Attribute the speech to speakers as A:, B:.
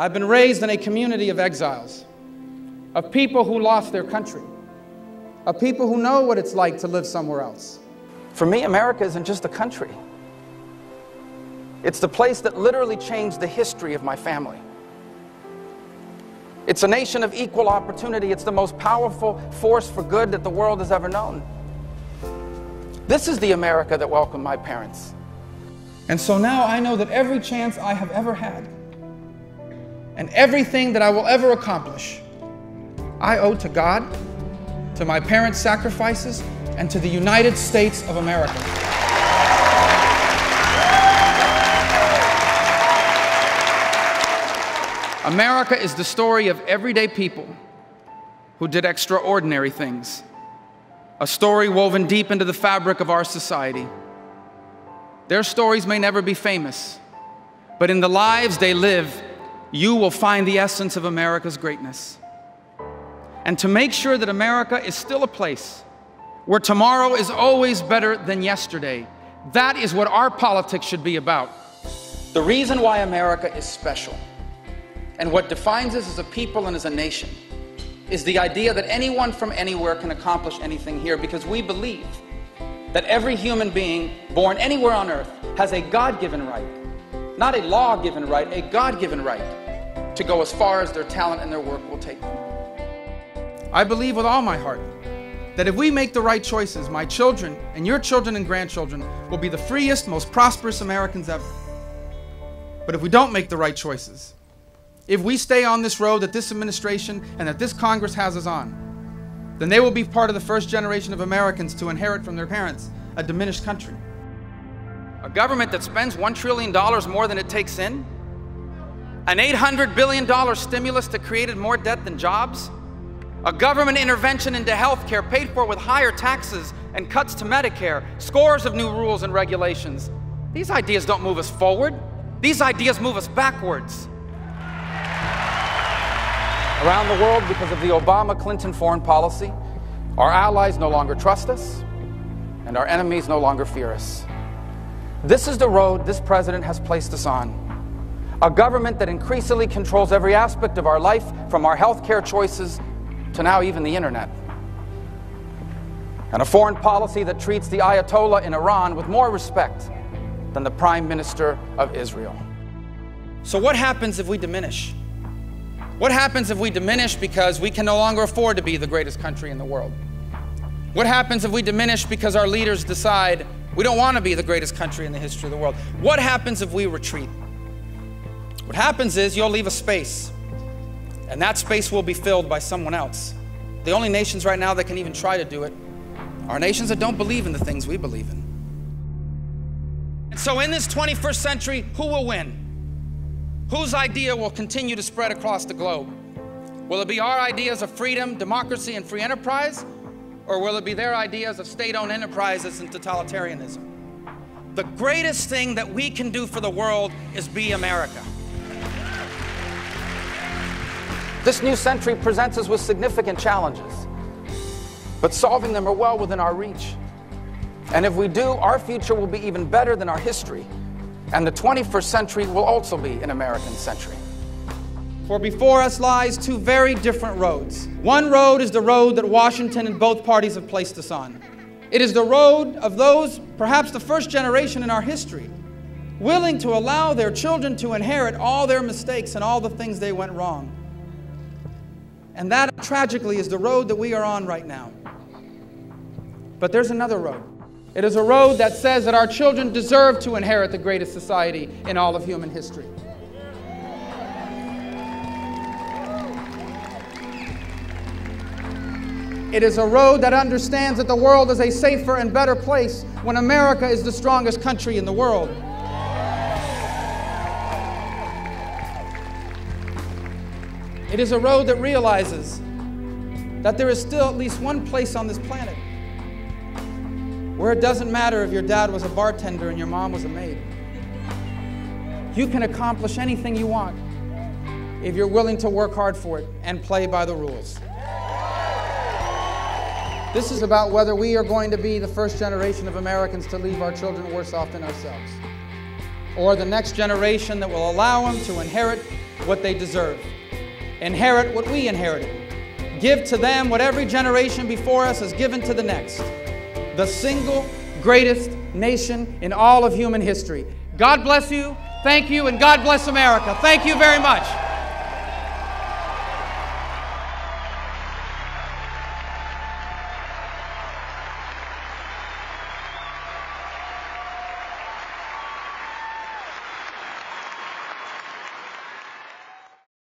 A: I've been raised in a community of exiles, of people who lost their country, of people who know what it's like to live somewhere else.
B: For me, America isn't just a country. It's the place that literally changed the history of my family. It's a nation of equal opportunity. It's the most powerful force for good that the world has ever known. This is the America that welcomed my parents.
A: And so now I know that every chance I have ever had and everything that I will ever accomplish, I owe to God, to my parents' sacrifices, and to the United States of America. America is the story of everyday people who did extraordinary things. A story woven deep into the fabric of our society. Their stories may never be famous, but in the lives they live, you will find the essence of America's greatness. And to make sure that America is still a place where tomorrow is always better than yesterday, that is what our politics should be about. The reason why America is special, and what defines us as a people and as a nation, is the idea that anyone from anywhere can accomplish anything here, because we believe that every human being born anywhere on earth has a God-given right, not a law-given right, a God-given right to go as far as their talent and their work will take them. I believe with all my heart that if we make the right choices, my children and your children and grandchildren will be the freest, most prosperous Americans ever. But if we don't make the right choices, if we stay on this road that this administration and that this Congress has us on, then they will be part of the first generation of Americans to inherit from their parents a diminished country. A government that spends $1 trillion more than it takes in? An $800 billion stimulus that created more debt than jobs? A government intervention into health care paid for with higher taxes and cuts to Medicare, scores of new rules and regulations. These ideas don't move us forward. These ideas move us backwards. Around the world, because of the Obama-Clinton foreign policy, our allies no longer trust us, and our enemies no longer fear us. This is the road this president has placed us on. A government that increasingly controls every aspect of our life, from our health care choices to now even the internet. And a foreign policy that treats the Ayatollah in Iran with more respect than the Prime Minister of Israel. So what happens if we diminish? What happens if we diminish because we can no longer afford to be the greatest country in the world? What happens if we diminish because our leaders decide we don't want to be the greatest country in the history of the world? What happens if we retreat? What happens is you'll leave a space, and that space will be filled by someone else. The only nations right now that can even try to do it are nations that don't believe in the things we believe in. And so in this 21st century, who will win? Whose idea will continue to spread across the globe? Will it be our ideas of freedom, democracy, and free enterprise? Or will it be their ideas of state-owned enterprises and totalitarianism? The greatest thing that we can do for the world is be America. This new century presents us with significant challenges, but solving them are well within our reach. And if we do, our future will be even better than our history. And the 21st century will also be an American century. For before us lies two very different roads. One road is the road that Washington and both parties have placed us on. It is the road of those, perhaps the first generation in our history, willing to allow their children to inherit all their mistakes and all the things they went wrong. And that, tragically, is the road that we are on right now. But there's another road. It is a road that says that our children deserve to inherit the greatest society in all of human history. It is a road that understands that the world is a safer and better place when America is the strongest country in the world. It is a road that realizes that there is still at least one place on this planet where it doesn't matter if your dad was a bartender and your mom was a maid. You can accomplish anything you want if you're willing to work hard for it and play by the rules. This is about whether we are going to be the first generation of Americans to leave our children worse off than ourselves, or the next generation that will allow them to inherit what they deserve. Inherit what we inherited. Give to them what every generation before us has given to the next. The single greatest nation in all of human history. God bless you. Thank you, and God bless America. Thank you very much.